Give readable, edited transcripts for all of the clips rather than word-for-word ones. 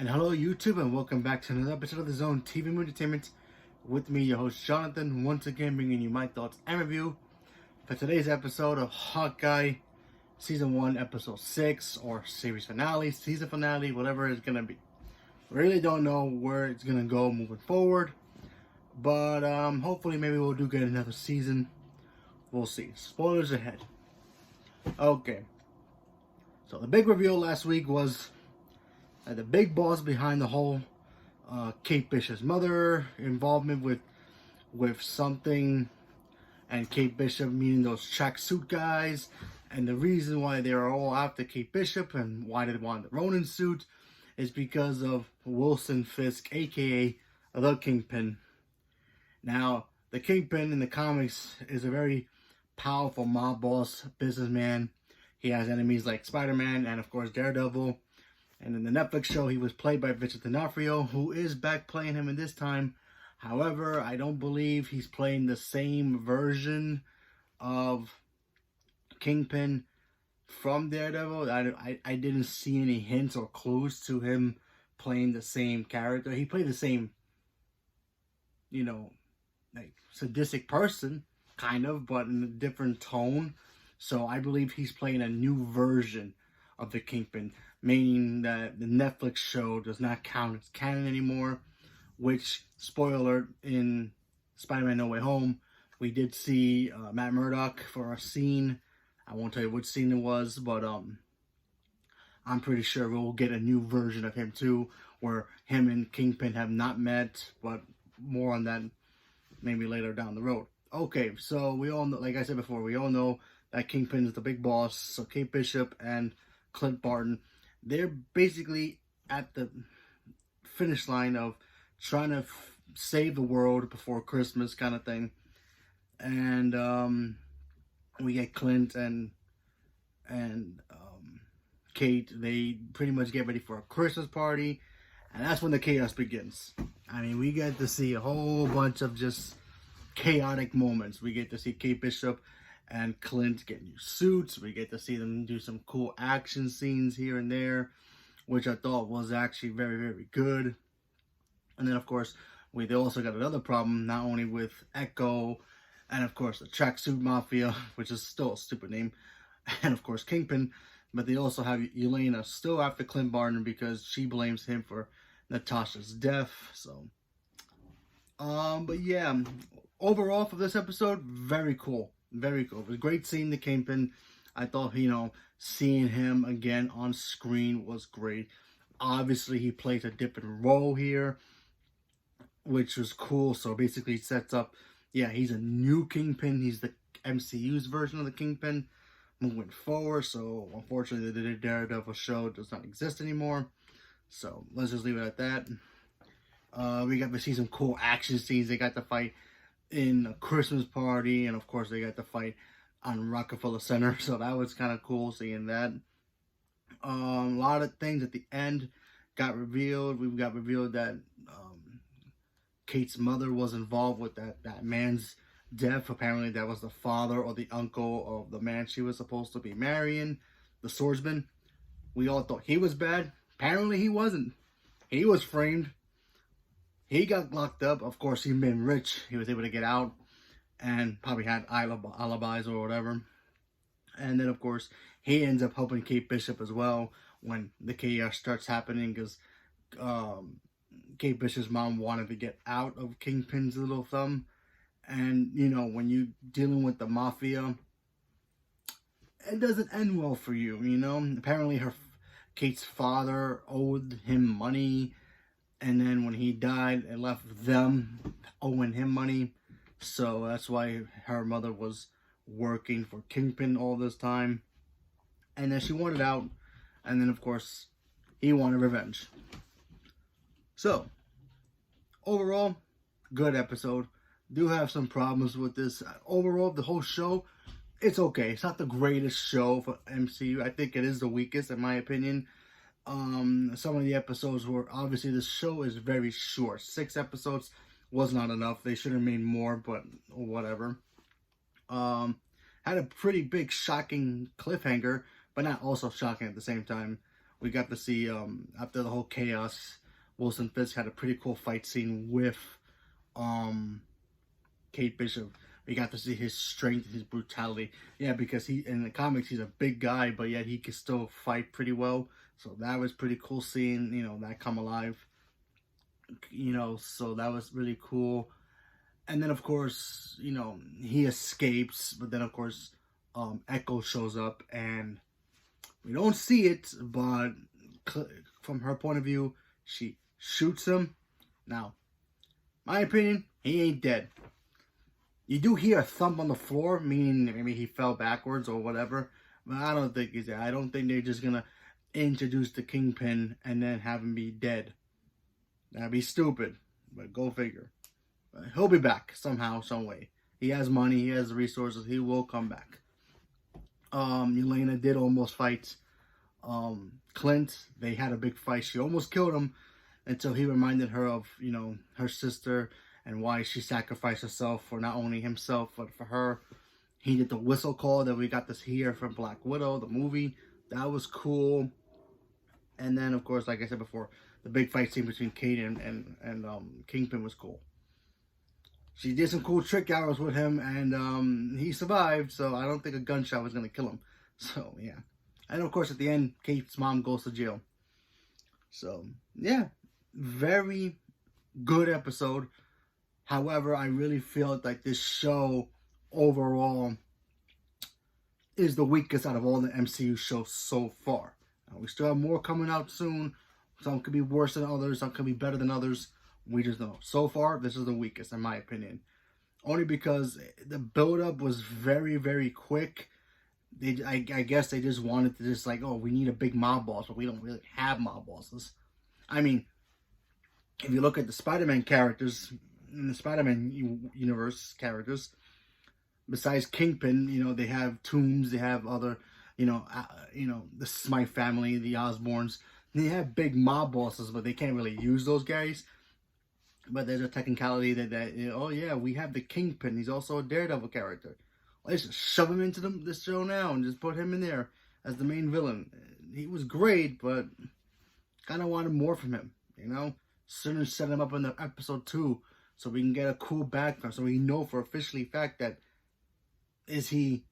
And hello YouTube, and welcome back to another episode of the Zone TV Entertainment with me, your host Jonathan, once again bringing you my thoughts and review for today's episode of Hawkeye Season 1, Episode 6, or Series Finale, Season Finale, whatever it's going to be. Really don't know where it's going to go moving forward, but hopefully maybe we'll do get another season. We'll see. Spoilers ahead. Okay. So the big reveal last week was the big boss behind the whole Kate Bishop's mother involvement with something, and Kate Bishop meaning those tracksuit guys, and the reason why they are all after Kate Bishop and why they want the Ronin suit is because of Wilson Fisk, aka the Kingpin. Now, the Kingpin in the comics is a very powerful mob boss, businessman. He has enemies like Spider-Man and of course Daredevil. And in the Netflix show, he was played by Vincent D'Onofrio, who is back playing him in this time. However, I don't believe he's playing the same version of Kingpin from Daredevil. I didn't see any hints or clues to him playing the same character. He played the same, like sadistic person, kind of, but in a different tone. So I believe he's playing a new version of the Kingpin, meaning that the Netflix show does not count as canon anymore, which, spoiler, in Spider-Man No Way Home, we did see Matt Murdock for a scene. I won't tell you which scene it was, but I'm pretty sure we'll get a new version of him too, where him and Kingpin have not met, but more on that maybe later down the road. Okay, so we all know, like I said before, we all know that Kingpin is the big boss, so Kate Bishop and Clint Barton, they're basically at the finish line of trying to save the world before Christmas kind of thing. And we get Clint and Kate, they pretty much get ready for a Christmas party, and that's when the chaos begins. I mean, we get to see a whole bunch of just chaotic moments. We get to see Kate Bishop and Clint get new suits. We get to see them do some cool action scenes here and there, which I thought was actually very, very good. And then, of course, they also got another problem, not only with Echo and, of course, the Tracksuit Mafia, which is still a stupid name, and, of course, Kingpin, but they also have Elena still after Clint Barton because she blames him for Natasha's death. So, but yeah, overall for this episode, very cool. Very cool. It was great seeing the Kingpin. I thought, seeing him again on screen was great. Obviously, he plays a different role here, which was cool. So basically, it sets up, he's a new Kingpin. He's the MCU's version of the Kingpin moving forward. So unfortunately, the Daredevil show does not exist anymore. So let's just leave it at that. We got to see some cool action scenes. They got to fight in a Christmas party, and of course they got to fight on Rockefeller Center, so that was kind of cool seeing that. A lot of things at the end got revealed. We got revealed that Kate's mother was involved with that man's death. Apparently that was the father or the uncle of the man she was supposed to be marrying, the swordsman. We all thought he was bad. Apparently he wasn't. He was framed. He got locked up. Of course, he'd been rich. He was able to get out and probably had alibis or whatever. And then, of course, he ends up helping Kate Bishop as well when the chaos starts happening because Kate Bishop's mom wanted to get out of Kingpin's little thumb. And, when you're dealing with the mafia, it doesn't end well for you, Apparently, Kate's father owed him money. And then when he died, it left them owing him money. So that's why her mother was working for Kingpin all this time. And then she wanted out. And then, of course, he wanted revenge. So, overall, good episode. Do have some problems with this. Overall, the whole show, it's okay. It's not the greatest show for MCU. I think it is the weakest, in my opinion. Some of the episodes were, obviously the show is very short. 6 episodes was not enough. They should have made more, but whatever. Had a pretty big shocking cliffhanger, but not also shocking at the same time, We got to see, after the whole chaos, Wilson Fisk had a pretty cool fight scene with Kate Bishop. We got to see his strength, his brutality. Yeah, because in the comics, he's a big guy, but yet he can still fight pretty well. So that was pretty cool seeing, that come alive. So that was really cool. And then, of course, he escapes. But then, of course, Echo shows up. And we don't see it, but from her point of view, she shoots him. Now, my opinion, he ain't dead. You do hear a thump on the floor, meaning maybe he fell backwards or whatever. But I don't think he's dead. I don't think they're just going to introduce the Kingpin and then have him be dead. That'd be stupid, but go figure. But he'll be back somehow, some way. He has money, he has the resources, he will come back. Yelena did almost fight Clint. They had a big fight. She almost killed him until he reminded her of, her sister and why she sacrificed herself for not only himself, but for her. He did the whistle call that we got to hear from Black Widow, the movie. That was cool. And then, of course, like I said before, the big fight scene between Kate and Kingpin was cool. She did some cool trick hours with him, and he survived, so I don't think a gunshot was going to kill him. So, yeah. And, of course, at the end, Kate's mom goes to jail. So, yeah. Very good episode. However, I really feel like this show overall is the weakest out of all the MCU shows so far. Now, we still have more coming out soon. Some could be worse than others. Some could be better than others. We just don't know. So far, this is the weakest, in my opinion. Only because the build-up was very, very quick. I guess they just wanted to just like, oh, we need a big mob boss, but we don't really have mob bosses. I mean, if you look at the Spider-Man characters, in the Spider-Man universe characters, besides Kingpin, they have Tooms, they have other, the Smite family, the Osborns. They have big mob bosses, but they can't really use those guys. But there's a technicality that oh yeah, we have the Kingpin. He's also a Daredevil character. Let's just shove him into this show now and just put him in there as the main villain. He was great, but kind of wanted more from him, Sooner set him up in the episode 2 so we can get a cool background, so we know for officially fact that is he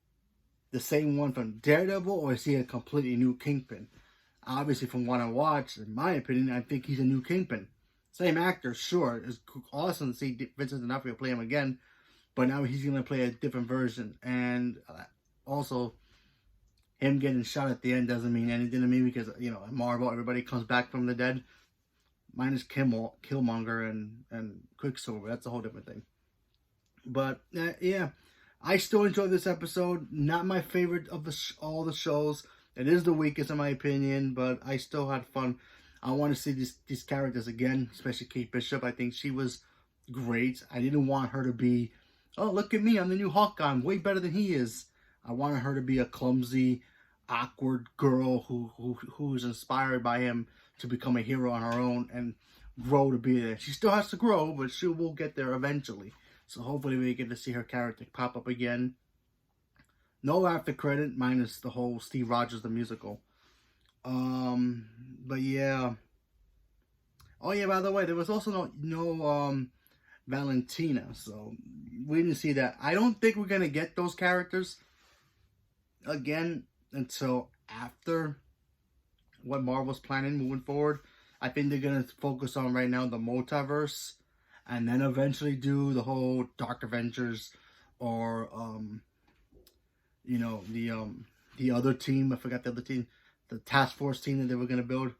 the same one from Daredevil or is he a completely new Kingpin? Obviously, from what I watched, in my opinion, I think he's a new Kingpin. Same actor, sure. It's awesome to see Vincent D'Onofrio play him again, but now he's going to play a different version. And also, him getting shot at the end doesn't mean anything to me because, Marvel, everybody comes back from the dead. Minus Killmonger and Quicksilver. That's a whole different thing. But, yeah, I still enjoyed this episode. Not my favorite of all the shows. It is the weakest in my opinion, but I still had fun. I want to see these characters again, especially Kate Bishop. I think she was great. I didn't want her to be, oh, look at me, I'm the new Hawkeye. I'm way better than he is. I wanted her to be a clumsy, awkward girl who is inspired by him to become a hero on her own and grow to be there. She still has to grow, but she will get there eventually. So hopefully we get to see her character pop up again. No after credit, minus the whole Steve Rogers the musical. But yeah. Oh yeah, by the way, there was also no Valentina, so we didn't see that. I don't think we're gonna get those characters again until after what Marvel's planning moving forward. I think they're gonna focus on right now the multiverse, and then eventually do the whole Dark Avengers or the other team. I forgot the other team, the task force team that they were gonna build.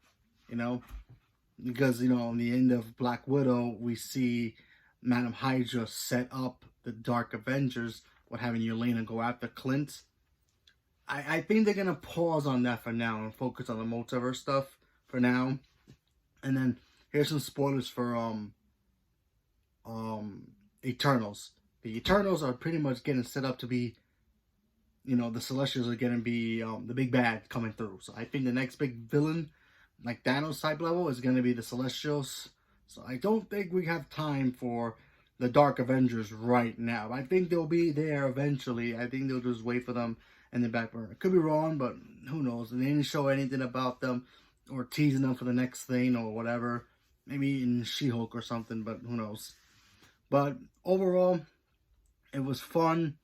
Because in the end of Black Widow, we see Madam Hydra set up the Dark Avengers with having Yelena go after Clint. I think they're gonna pause on that for now and focus on the multiverse stuff for now. And then here's some spoilers for Eternals. The Eternals are pretty much getting set up to be, the Celestials are gonna be the big bad coming through. So I think the next big villain, like Thanos type level, is gonna be the Celestials. So I don't think we have time for the Dark Avengers right now. I think they'll be there eventually. I think they'll just wait for them in the back burner. Could be wrong, but who knows? And they didn't show anything about them or teasing them for the next thing or whatever. Maybe in She-Hulk or something, but who knows. But overall, it was fun.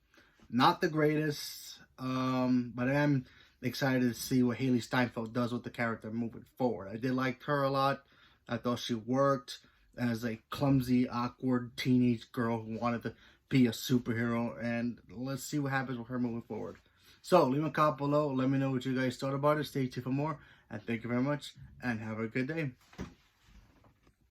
Not the greatest, but I am excited to see what Haley Steinfeld does with the character moving forward. I did like her a lot. I thought she worked as a clumsy, awkward teenage girl who wanted to be a superhero, and let's see what happens with her moving forward. So leave a comment below. Let me know what you guys thought about it. Stay tuned for more, and thank you very much, and have a good day.